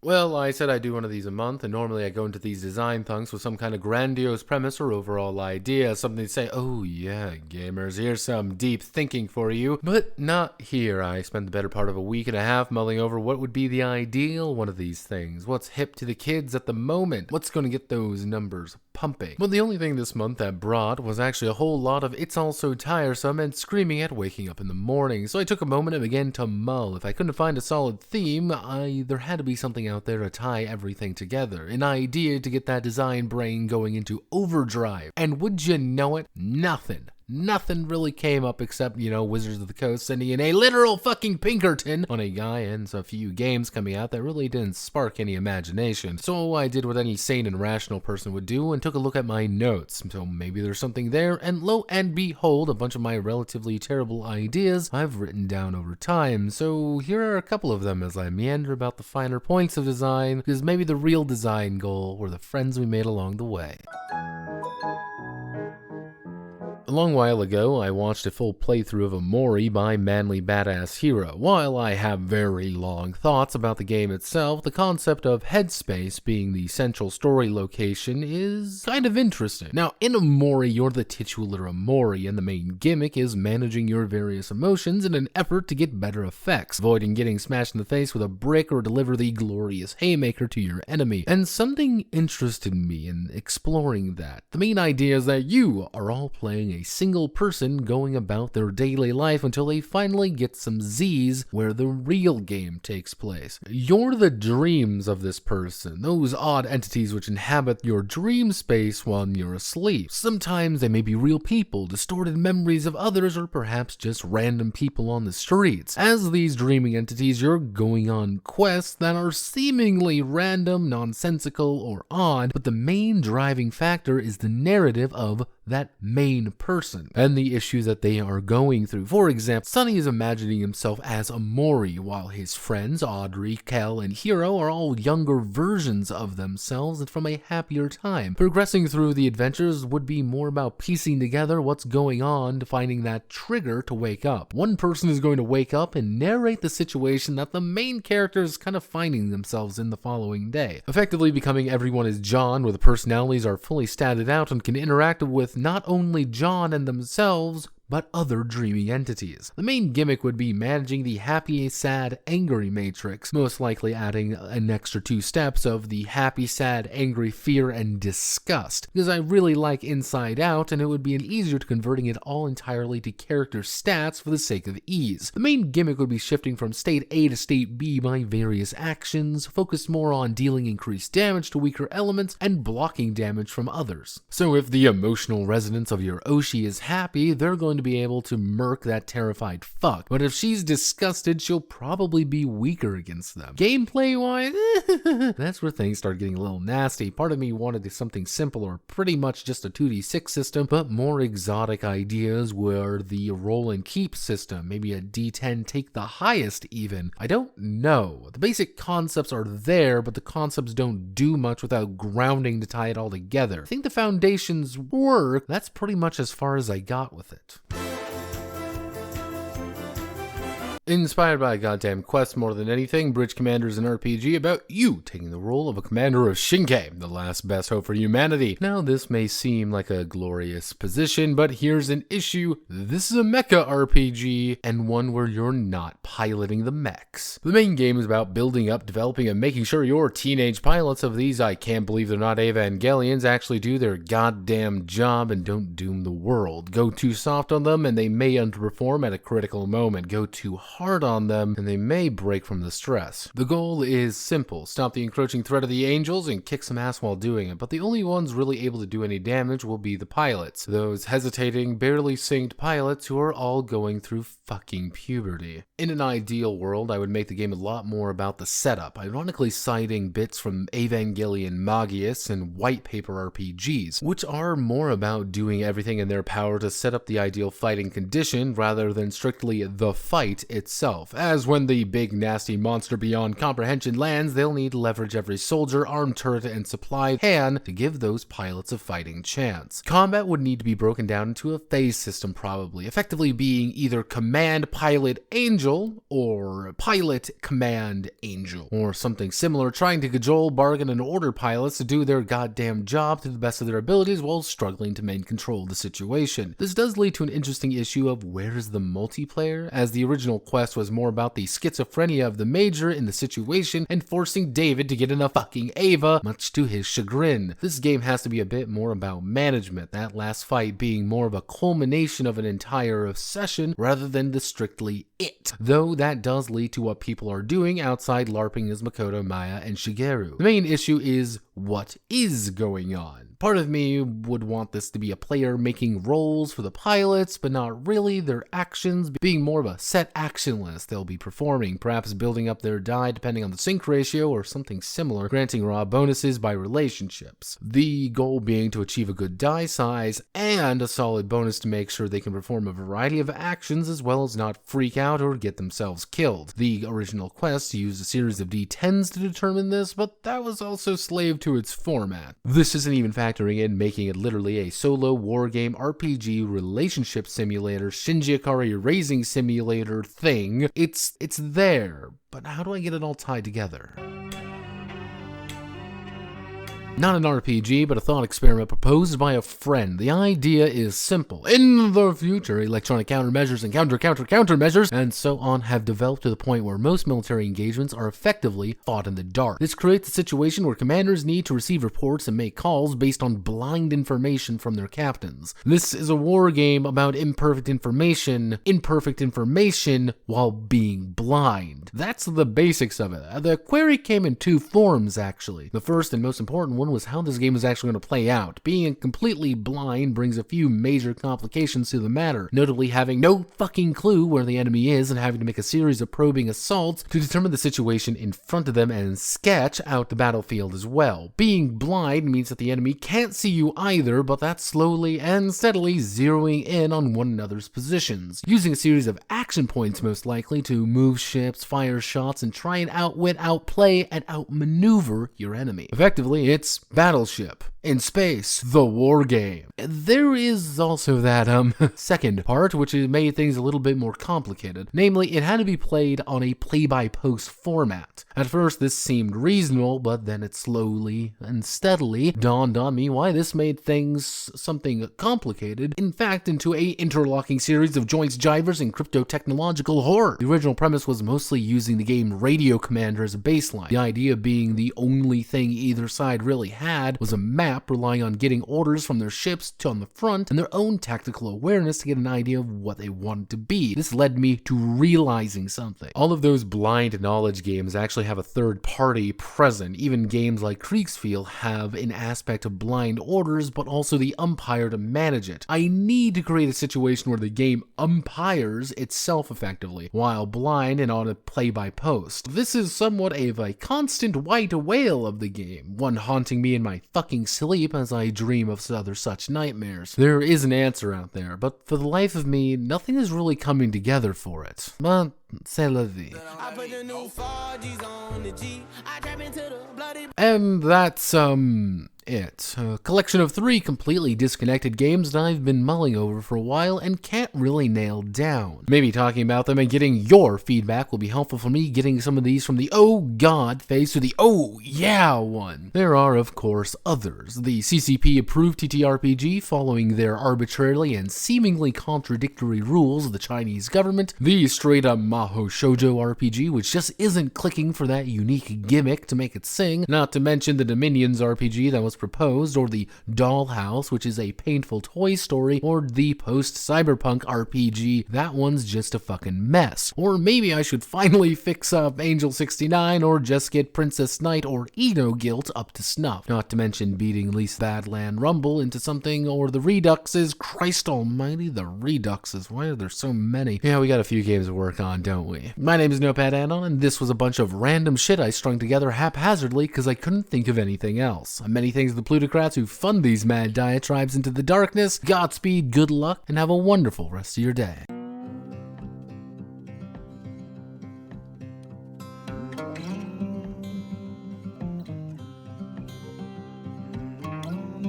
Well, I said I do one of these a month, and normally I go into these design thunks with some kind of grandiose premise or overall idea, something to say, oh yeah, gamers, here's some deep thinking for you. But not here. I spent the better part of a week and a half mulling over what would be the ideal one of these things. What's hip to the kids at the moment? What's going to get those numbers pumping? Well, the only thing this month that brought was actually a whole lot of it's all so tiresome and screaming at waking up in the morning. So I took a moment and began to mull. If I couldn't find a solid theme, there had to be something out there to tie everything together. An idea to get that design brain going into overdrive. And would you know it? Nothing really came up except, Wizards of the Coast sending in a literal fucking Pinkerton on a guy and a few games coming out that really didn't spark any imagination. So I did what any sane and rational person would do and took a look at my notes. So maybe there's something there, and lo and behold, a bunch of my relatively terrible ideas I've written down over time. So here are a couple of them as I meander about the finer points of design, because maybe the real design goal were the friends we made along the way. A long while ago, I watched a full playthrough of Omori by Manly Badass Hero. While I have very long thoughts about the game itself, the concept of Headspace being the central story location is kind of interesting. Now, in Omori, you're the titular Omori, and the main gimmick is managing your various emotions in an effort to get better effects, avoiding getting smashed in the face with a brick or deliver the glorious haymaker to your enemy. And something interested me in exploring that. The main idea is that you are all playing a single person going about their daily life until they finally get some Z's where the real game takes place. You're the dreams of this person, those odd entities which inhabit your dream space while you're asleep. Sometimes they may be real people, distorted memories of others, or perhaps just random people on the streets. As these dreaming entities, you're going on quests that are seemingly random, nonsensical, or odd, but the main driving factor is the narrative of that main person and the issues that they are going through. For example, Sunny is imagining himself as Amore, while his friends Audrey, Kel, and Hiro are all younger versions of themselves and from a happier time. Progressing through the adventures would be more about piecing together what's going on to finding that trigger to wake up. One person is going to wake up and narrate the situation that the main character is kind of finding themselves in the following day, effectively becoming everyone is John, where the personalities are fully statted out and can interact with not only John and themselves, but other dreaming entities. The main gimmick would be managing the happy, sad, angry matrix, most likely adding an extra 2 steps of the happy, sad, angry, fear, and disgust, because I really like Inside Out, and it would be an easier to converting it all entirely to character stats for the sake of ease. The main gimmick would be shifting from state A to state B by various actions, focused more on dealing increased damage to weaker elements and blocking damage from others. So if the emotional resonance of your Oshi is happy, they're going to be able to murk that terrified fuck, but if she's disgusted, she'll probably be weaker against them. Gameplay wise, that's where things start getting a little nasty. Part of me wanted something simple or pretty much just a 2d6 system, but more exotic ideas were the roll and keep system, maybe a d10 take the highest even. I don't know. The basic concepts are there, but the concepts don't do much without grounding to tie it all together. I think the foundations work. That's pretty much as far as I got with it. Inspired by a goddamn quest more than anything, Bridge Commander is an RPG about you taking the role of a commander of Shinkai, the last best hope for humanity. Now, this may seem like a glorious position, but here's an issue. This is a mecha RPG, and one where you're not piloting the mechs. The main game is about building up, developing, and making sure your teenage pilots of these I can't believe they're not Evangelions actually do their goddamn job and don't doom the world. Go too soft on them, and they may underperform at a critical moment. Go too hard on them, and they may break from the stress. The goal is simple: stop the encroaching threat of the angels and kick some ass while doing it, but the only ones really able to do any damage will be the pilots, those hesitating, barely synced pilots who are all going through fucking puberty. In an ideal world, I would make the game a lot more about the setup, ironically citing bits from Evangelion Magius and white paper RPGs, which are more about doing everything in their power to set up the ideal fighting condition rather than strictly the fight itself. itself, as when the big nasty monster beyond comprehension lands, they'll need to leverage every soldier, armed turret, and supply hand to give those pilots a fighting chance. Combat would need to be broken down into a phase system probably, effectively being either Command Pilot Angel or Pilot Command Angel, or something similar, trying to cajole, bargain, and order pilots to do their goddamn job to the best of their abilities while struggling to maintain control of the situation. This does lead to an interesting issue of where is the multiplayer, as the original quest was more about the schizophrenia of the Major in the situation and forcing David to get in a fucking Ava, much to his chagrin. This game has to be a bit more about management, that last fight being more of a culmination of an entire session rather than the strictly it, though that does lead to what people are doing outside LARPing as Makoto, Maya, and Shigeru. The main issue is what is going on. Part of me would want this to be a player making rolls for the pilots, but not really, their actions being more of a set action list they'll be performing, perhaps building up their die depending on the sync ratio or something similar, granting raw bonuses by relationships. The goal being to achieve a good die size and a solid bonus to make sure they can perform a variety of actions as well as not freak out or get themselves killed. The original quest used a series of D10s to determine this, but that was also slave to its format. This isn't even factoring in making it literally a solo wargame RPG relationship simulator, Shinji Ikari racing simulator thing. It's there, but how do I get it all tied together? Not an RPG, but a thought experiment proposed by a friend. The idea is simple. In the future, electronic countermeasures and countermeasures and so on have developed to the point where most military engagements are effectively fought in the dark. This creates a situation where commanders need to receive reports and make calls based on blind information from their captains. This is a war game about imperfect information while being blind. That's the basics of it. The query came in two forms, actually. The first and most important one was how this game is actually going to play out. Being completely blind brings a few major complications to the matter, notably having no fucking clue where the enemy is and having to make a series of probing assaults to determine the situation in front of them and sketch out the battlefield as well. Being blind means that the enemy can't see you either, but that's slowly and steadily zeroing in on one another's positions, using a series of action points most likely to move ships, fire shots, and try and outwit, outplay, and outmaneuver your enemy. Effectively, it's Battleship in space, the war game. There is also that second part, which made things a little bit more complicated. Namely, it had to be played on a play-by-post format. At first, this seemed reasonable, but then it slowly and steadily dawned on me why this made things something complicated, in fact, into a interlocking series of joints, jivers, and crypto-technological horror. The original premise was mostly using the game Radio Commander as a baseline. The idea being the only thing either side really had was a map relying on getting orders from their ships to on the front and their own tactical awareness to get an idea of what they wanted to be. This led me to realizing something. All of those blind knowledge games actually have a third party present. Even games like Kriegsfield have an aspect of blind orders, but also the umpire to manage it. I need to create a situation where the game umpires itself effectively, while blind and on a play-by-post. This is somewhat of a constant white whale of the game, one haunting me in my fucking sleep as I dream of other such nightmares. There is an answer out there, but for the life of me, nothing is really coming together for it. But c'est la vie. And that's, it. A collection of 3 completely disconnected games that I've been mulling over for a while and can't really nail down. Maybe talking about them and getting your feedback will be helpful for me getting some of these from the oh god phase to the oh yeah one. There are, of course, others. The CCP approved TTRPG following their arbitrarily and seemingly contradictory rules of the Chinese government. The straight up Maho Shoujo RPG, which just isn't clicking for that unique gimmick to make it sing. Not to mention the Dominions RPG that was proposed, or the Dollhouse, which is a painful toy story, or the post-cyberpunk RPG, that one's just a fucking mess. Or maybe I should finally fix up Angel 69, or just get Princess Knight or Eno Guilt up to snuff. Not to mention beating Lisa Badland Rumble into something, or the Reduxes. Christ almighty, the Reduxes, why are there so many? Yeah, we got a few games to work on, don't we? My name is Notepad, and this was a bunch of random shit I strung together haphazardly because I couldn't think of anything else. Many thanks to the plutocrats who fund these mad diatribes into the darkness. Godspeed, good luck, and have a wonderful rest of your day.